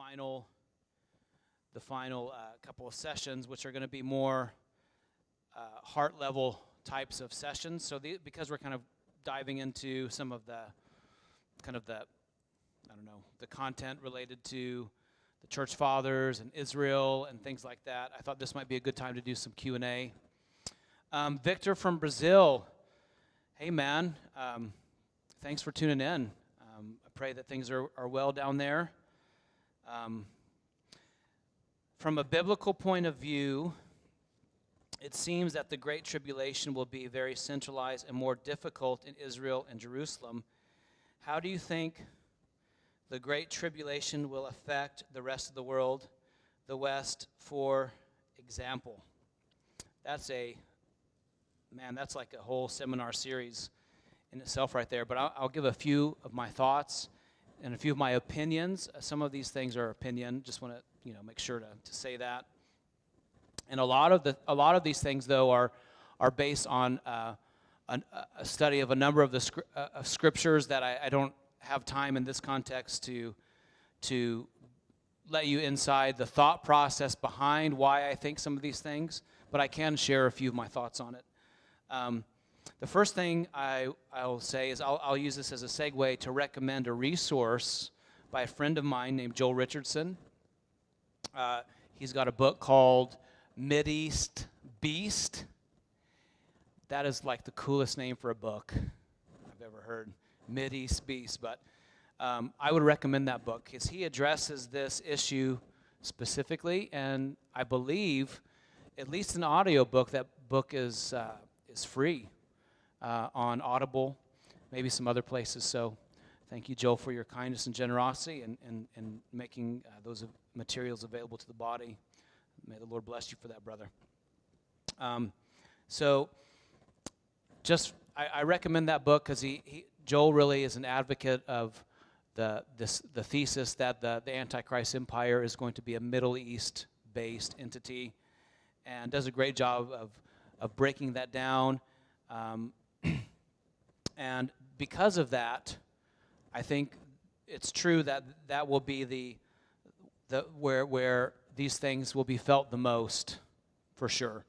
final couple of sessions, which are going to be more heart level types of sessions. So because we're kind of diving into some of the the content related to the church fathers and Israel and things like that, I thought this might be a good time to do some Q&A. Victor from Brazil, hey man, thanks for tuning in. I pray that things are well down there. From a biblical point of view, it seems that the Great Tribulation will be very centralized and more difficult in Israel and Jerusalem. How do you think the Great Tribulation will affect the rest of the world, the West, for example? That's like a whole seminar series in itself right there. But I'll give a few of my thoughts and a few of my opinions. Some of these things are opinion. Just want to make sure to say that. And a lot of these things though are based on a study of a number of the scriptures that I don't have time in this context to let you inside the thought process behind why I think some of these things, but I can share a few of my thoughts on it. The first thing I'll say is I'll use this as a segue to recommend a resource by a friend of mine named Joel Richardson. He's got a book called Mideast Beast. That is like the coolest name for a book I've ever heard, Mideast Beast. But I would recommend that book because he addresses this issue specifically, and I believe, at least an audio book, that book is free on Audible, maybe some other places. So thank you, Joel, for your kindness and generosity and making those materials available to the body. May the Lord bless you for that, brother. I recommend that book because Joel really is an advocate of the thesis that the Antichrist empire is going to be a Middle East-based entity, and does a great job of breaking that down. And because of that, I think it's true that will be where these things will be felt the most, for sure,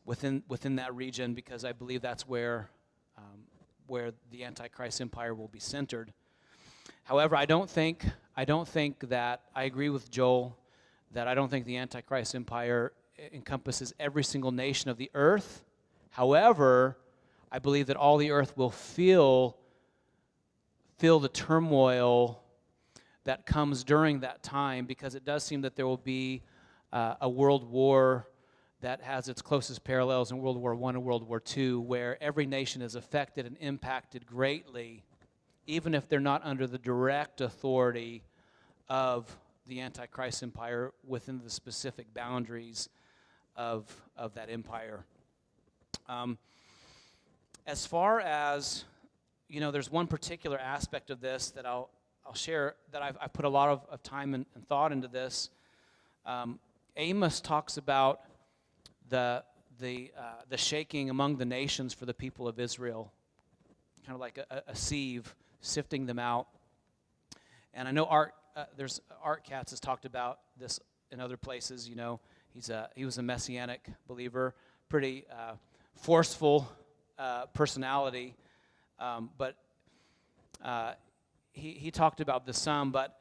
within that region, because I believe that's where the Antichrist empire will be centered. However, I don't think that I agree with Joel that I don't think the Antichrist empire encompasses every single nation of the earth. However, I believe that all the earth will feel the turmoil that comes during that time, because it does seem that there will be a world war that has its closest parallels in World War I and World War II, where every nation is affected and impacted greatly, even if they're not under the direct authority of the Antichrist empire within the specific boundaries of that empire. As far as, there's one particular aspect of this that I'll share, that I've put a lot of time and thought into this. Amos talks about the shaking among the nations for the people of Israel, kind of like a sieve sifting them out. And I know Art Katz has talked about this in other places. He was a Messianic believer, pretty forceful personality, but he talked about the sum. But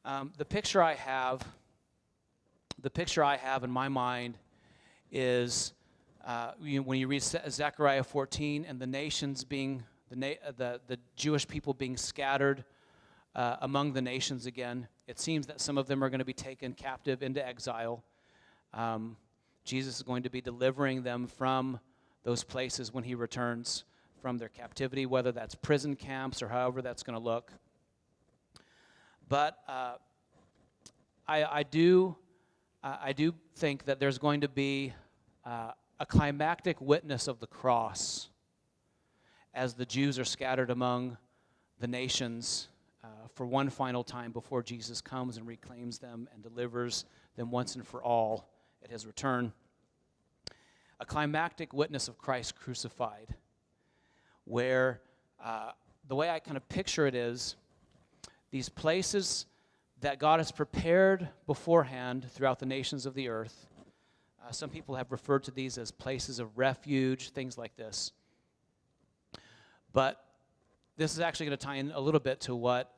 the picture I have in my mind is when you read Zechariah 14 and the nations being the Jewish people being scattered among the nations again. It seems that some of them are going to be taken captive into exile. Jesus is going to be delivering them from those places when he returns from their captivity, whether that's prison camps or however that's going to look. But I do think that there's going to be a climactic witness of the cross as the Jews are scattered among the nations for one final time before Jesus comes and reclaims them and delivers them once and for all at his return. A climactic witness of Christ crucified, where the way I kind of picture it is, these places that God has prepared beforehand throughout the nations of the earth. Some people have referred to these as places of refuge, things like this. But this is actually going to tie in a little bit to what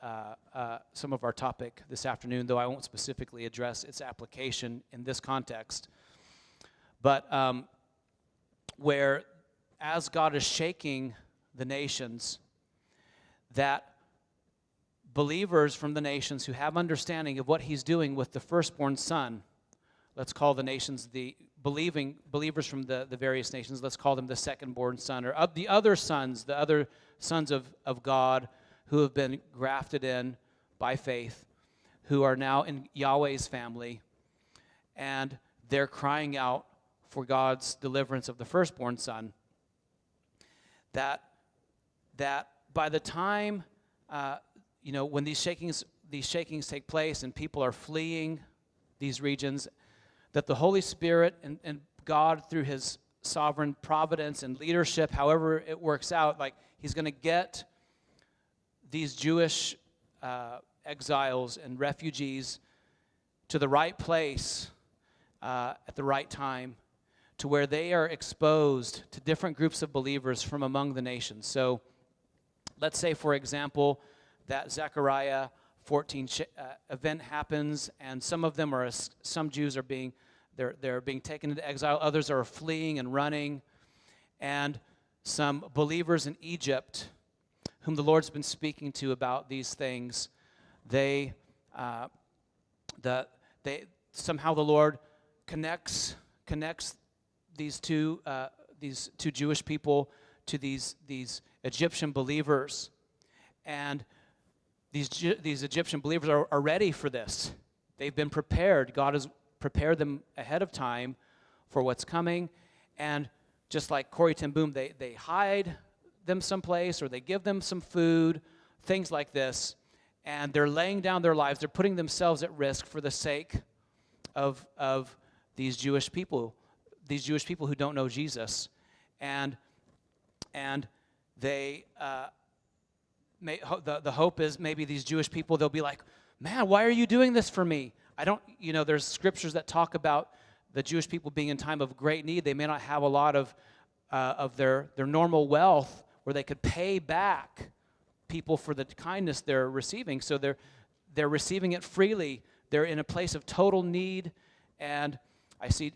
some of our topic this afternoon, though I won't specifically address its application in this context. But where, as God is shaking the nations, that believers from the nations who have understanding of what he's doing with the firstborn son, let's call the nations the believers from the various nations, let's call them the second-born son, or of the other sons of God who have been grafted in by faith, who are now in Yahweh's family, and they're crying out for God's deliverance of the firstborn son. That by the time, when these shakings take place and people are fleeing these regions, that the Holy Spirit and God, through his sovereign providence and leadership, however it works out, like he's going to get these Jewish exiles and refugees to the right place at the right time, to where they are exposed to different groups of believers from among the nations. So let's say, for example, that Zechariah 14 event happens, and some of them some Jews are being taken into exile, others are fleeing and running, and some believers in Egypt, whom the Lord's been speaking to about these things, somehow the Lord connects these two Jewish people to these Egyptian believers, and these Egyptian believers are ready for this. They've been prepared. God has prepared them ahead of time for what's coming, and just like Corrie ten Boom, they hide them someplace, or they give them some food, things like this, and they're laying down their lives. They're putting themselves at risk for the sake of these Jewish people who don't know Jesus, and they the hope is maybe these Jewish people, they'll be like, man, why are you doing this for me? There's scriptures that talk about the Jewish people being in time of great need. They may not have a lot of their normal wealth where they could pay back people for the kindness they're receiving. So they're receiving it freely. They're in a place of total need, and I see,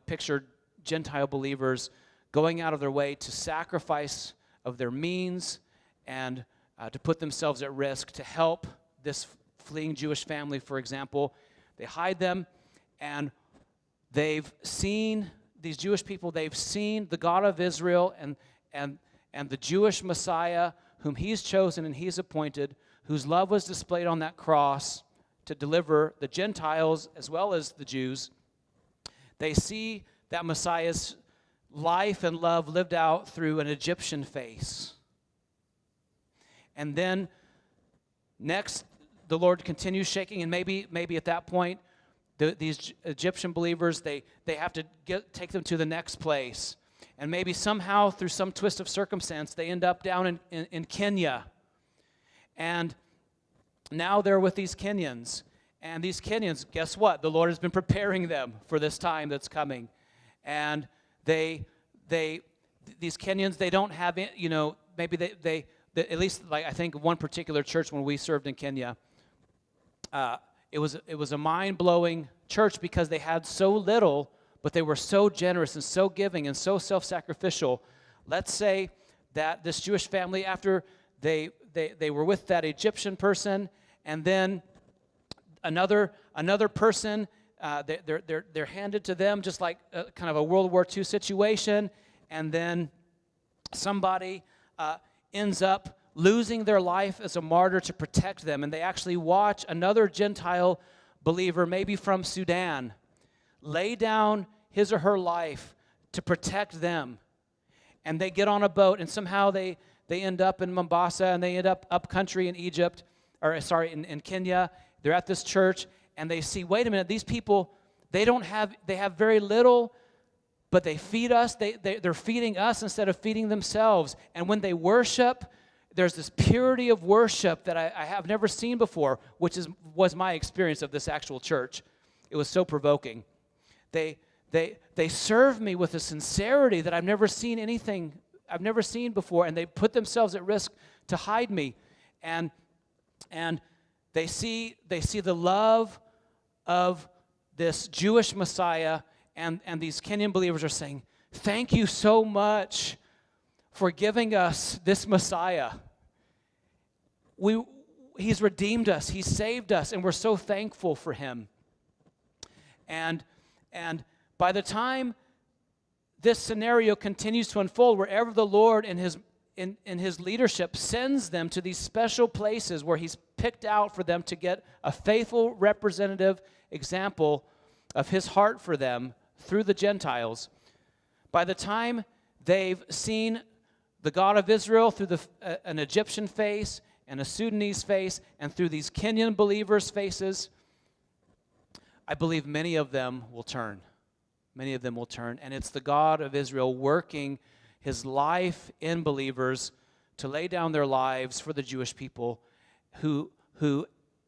picture Gentile believers going out of their way to sacrifice of their means and to put themselves at risk to help this fleeing Jewish family, for example. They hide them, and these Jewish people, they've seen the God of Israel and the Jewish Messiah whom he's chosen and he's appointed, whose love was displayed on that cross to deliver the Gentiles as well as the Jews. They see that Messiah's life and love lived out through an Egyptian face. And then next, the Lord continues shaking, and maybe at that point, these Egyptian believers, they have to take them to the next place. And maybe somehow, through some twist of circumstance, they end up down in Kenya. And now they're with these Kenyans. And these Kenyans, guess what? The Lord has been preparing them for this time that's coming. And these Kenyans, they don't have, maybe they at least, like, I think one particular church when we served in Kenya, it was a mind-blowing church because they had so little, but they were so generous and so giving and so self-sacrificial. Let's say that this Jewish family, after they were with that Egyptian person, and then another person, they're handed to them, just like kind of a World War II situation, and then somebody ends up losing their life as a martyr to protect them, and they actually watch another Gentile believer, maybe from Sudan, lay down his or her life to protect them. And they get on a boat, and somehow they end up in Mombasa, and they end up country in Egypt, in Kenya. They're at this church, and they see, wait a minute, these people, they have very little, but they feed us. They're feeding us instead of feeding themselves. And when they worship, there's this purity of worship that I have never seen before, which was my experience of this actual church. It was so provoking. They serve me with a sincerity that I've never seen before, and they put themselves at risk to hide me. And they see the love of this Jewish Messiah, and these Kenyan believers are saying, "Thank you so much for giving us this Messiah. He's redeemed us, He saved us, and we're so thankful for Him." And by the time this scenario continues to unfold, wherever the Lord in His leadership sends them to these special places where He's picked out for them to get a faithful representative example of His heart for them through the Gentiles, by the time they've seen the God of Israel through an Egyptian face and a Sudanese face and through these Kenyan believers' faces, I believe many of them will turn. Many of them will turn. And it's the God of Israel working His life in believers to lay down their lives for the Jewish people who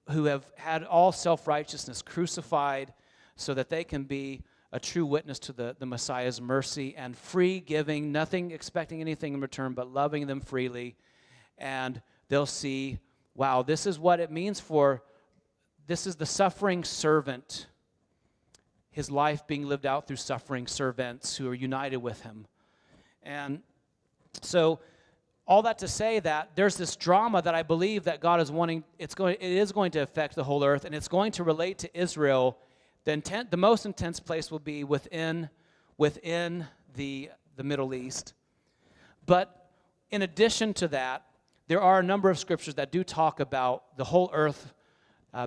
have had all self-righteousness crucified so that they can be a true witness to the Messiah's mercy and free giving, nothing expecting anything in return, but loving them freely. And they'll see, wow, this is what it means this is the suffering servant, his life being lived out through suffering servants who are united with him. And so all that to say that there's this drama that I believe that God is wanting, it is going to affect the whole earth, and it's going to relate to Israel. The most intense place will be within the Middle East. But in addition to that, there are a number of scriptures that do talk about the whole earth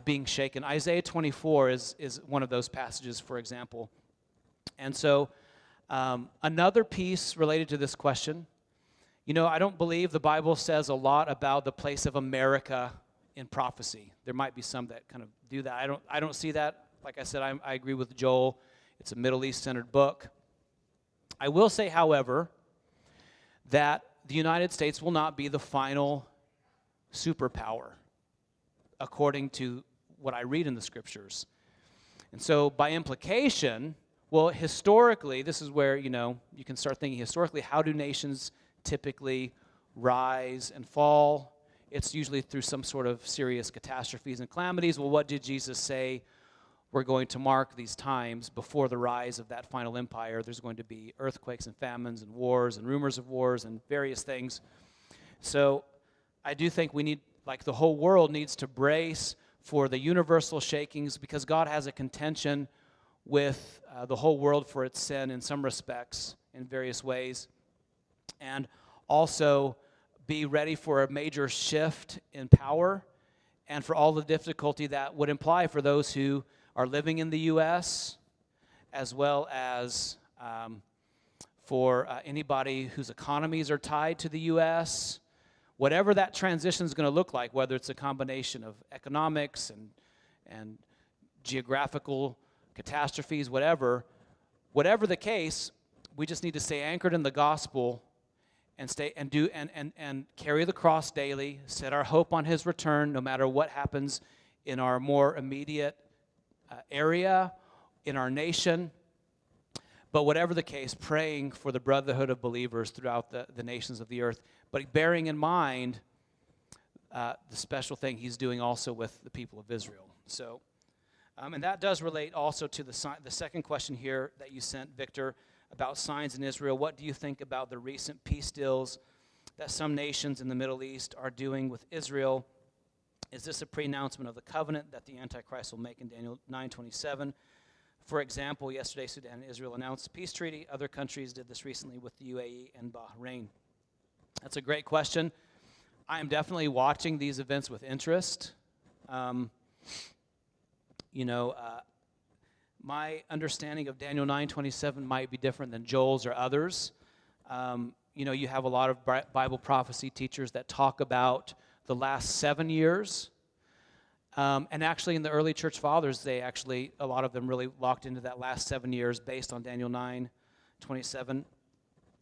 being shaken. Isaiah 24 is one of those passages, for example. And so another piece related to this question, I don't believe the Bible says a lot about the place of America in prophecy. There might be some that kind of do that. I don't see that. Like I said, I agree with Joel. It's a Middle East-centered book. I will say, however, that the United States will not be the final superpower, according to what I read in the scriptures. And so by implication, well, historically, this is where, you can start thinking historically, how do nations typically rise and fall? It's usually through some sort of serious catastrophes and calamities. Well, what did Jesus say? We're going to mark these times before the rise of that final empire. There's going to be earthquakes and famines and wars and rumors of wars and various things. So I do think we need, the whole world needs to brace for the universal shakings, because God has a contention with the whole world for its sin in some respects, in various ways. And also be ready for a major shift in power and for all the difficulty that would imply for those who are living in the U.S., as well as for anybody whose economies are tied to the U.S., whatever that transition is going to look like, whether it's a combination of economics and geographical catastrophes, whatever the case, we just need to stay anchored in the gospel and carry the cross daily, set our hope on His return, no matter what happens in our more immediate area, in our nation. But whatever the case, praying for the brotherhood of believers throughout the nations of the earth, but bearing in mind the special thing He's doing also with the people of Israel. So, and that does relate also to the second question here that you sent, Victor, about signs in Israel. What do you think about the recent peace deals that some nations in the Middle East are doing with Israel? Is this a pre-announcement of the covenant that the Antichrist will make in Daniel 9:27? For example, yesterday Sudan and Israel announced a peace treaty. Other countries did this recently with the UAE and Bahrain. That's a great question. I am definitely watching these events with interest. My understanding of Daniel 9:27 might be different than Joel's or others. You have a lot of Bible prophecy teachers that talk about the last 7 years. And actually in the early church fathers, a lot of them really locked into that last 7 years based on Daniel 9:27.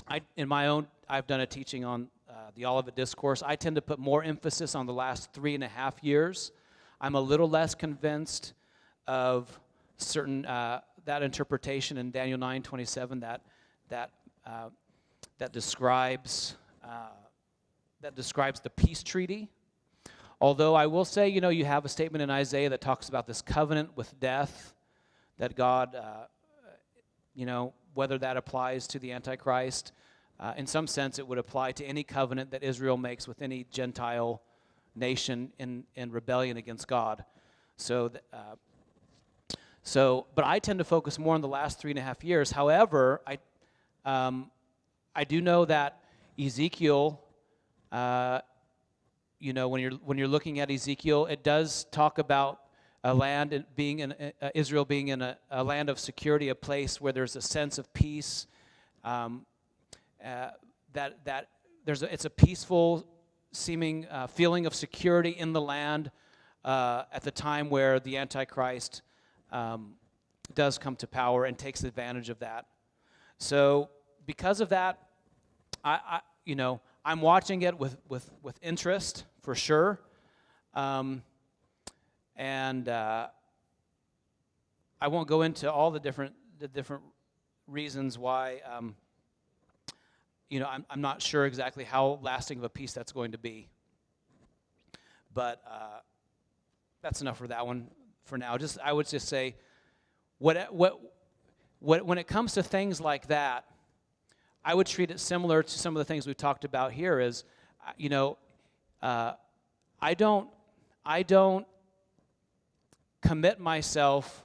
I've done a teaching on the Olivet Discourse. I tend to put more emphasis on the last 3.5 years. I'm a little less convinced of certain that interpretation in Daniel 9:27 that describes the peace treaty. Although I will say, you have a statement in Isaiah that talks about this covenant with death, that God, whether that applies to the Antichrist. In some sense, it would apply to any covenant that Israel makes with any Gentile nation in rebellion against God. But I tend to focus more on the last 3.5 years. However, I do know that Ezekiel, when you're looking at Ezekiel, it does talk about a land being Israel being in a land of security, a place where there's a sense of peace. It's a peaceful seeming feeling of security in the land at the time where the Antichrist does come to power and takes advantage of that. So because of that, I'm watching it with interest for sure, and I won't go into all the different reasons why. I'm not sure exactly how lasting of a peace that's going to be, but that's enough for that one for now. I would just say, when it comes to things like that, I would treat it similar to some of the things we've talked about here. Is, I don't commit myself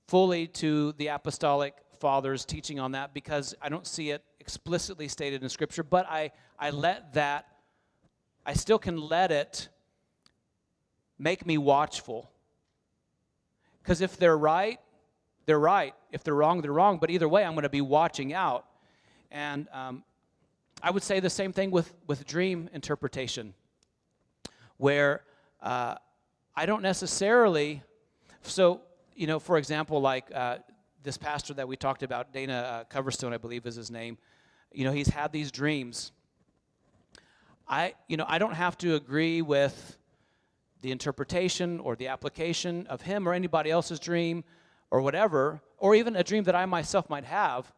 fully to the apostolic fathers' teaching on that because I don't see it explicitly stated in Scripture. But I still can let it make me watchful. Because if they're right, they're right. If they're wrong, they're wrong. But either way, I'm going to be watching out. And I would say the same thing with dream interpretation, where I don't necessarily, for example, like this pastor that we talked about, Dana Coverstone, I believe is his name, he's had these dreams. I don't have to agree with the interpretation or the application of him or anybody else's dream or whatever, or even a dream that I myself might have,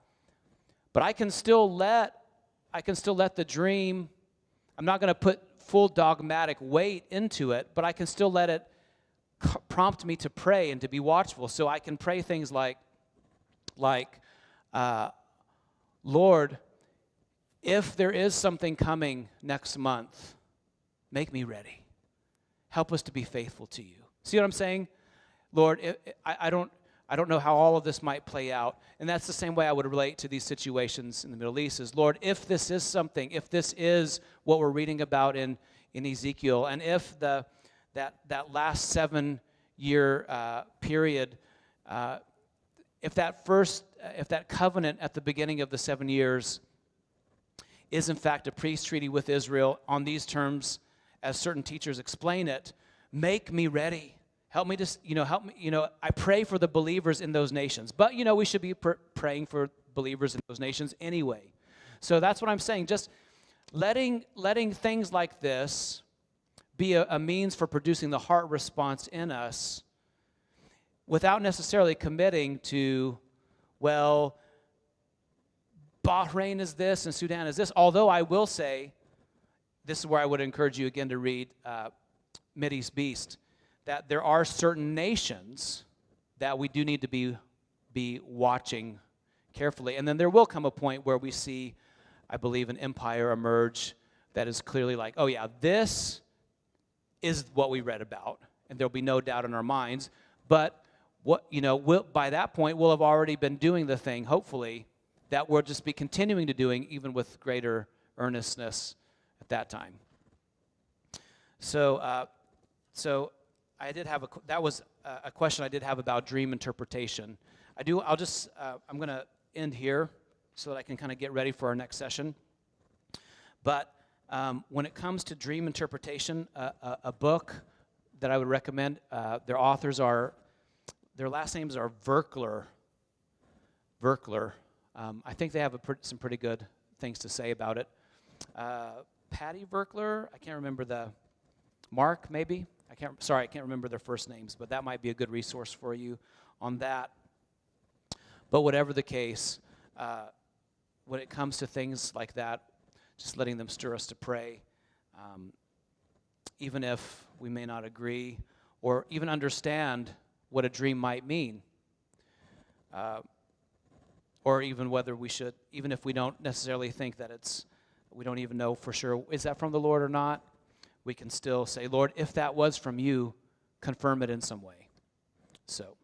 but I can still let the dream, I'm not going to put full dogmatic weight into it, but I can still let it prompt me to pray and to be watchful. So I can pray things like, Lord, if there is something coming next month, make me ready. Help us to be faithful to you. See what I'm saying? Lord, I don't know how all of this might play out. And that's the same way I would relate to these situations in the Middle East is, Lord, if this is something, if this is what we're reading about in Ezekiel, and if that last 7-year period, if that covenant at the beginning of the 7 years is in fact a peace treaty with Israel on these terms, as certain teachers explain it, make me ready. Help me to, help me, I pray for the believers in those nations. But, we should be praying for believers in those nations anyway. So that's what I'm saying. Just letting things like this be a means for producing the heart response in us without necessarily committing to, well, Bahrain is this and Sudan is this. Although I will say, this is where I would encourage you again to read Mideast Beast, that there are certain nations that we do need to be watching carefully. And then there will come a point where we see, I believe, an empire emerge that is clearly like, oh yeah, this is what we read about. And there'll be no doubt in our minds. But by that point, we'll have already been doing the thing, hopefully, that we'll just be continuing to doing even with greater earnestness at that time. So I did have that was a question I did have about dream interpretation. I'm going to end here so that I can kind of get ready for our next session. But when it comes to dream interpretation, a book that I would recommend, their last names are Virkler. I think they have some pretty good things to say about it. Patty Verkler. I can't remember Mark, maybe. I can't remember their first names, but that might be a good resource for you on that. But whatever the case, when it comes to things like that, just letting them stir us to pray, even if we may not agree or even understand what a dream might mean, or even whether we should, even if we don't necessarily think that we don't even know for sure, is that from the Lord or not? We can still say, Lord, if that was from you, confirm it in some way. So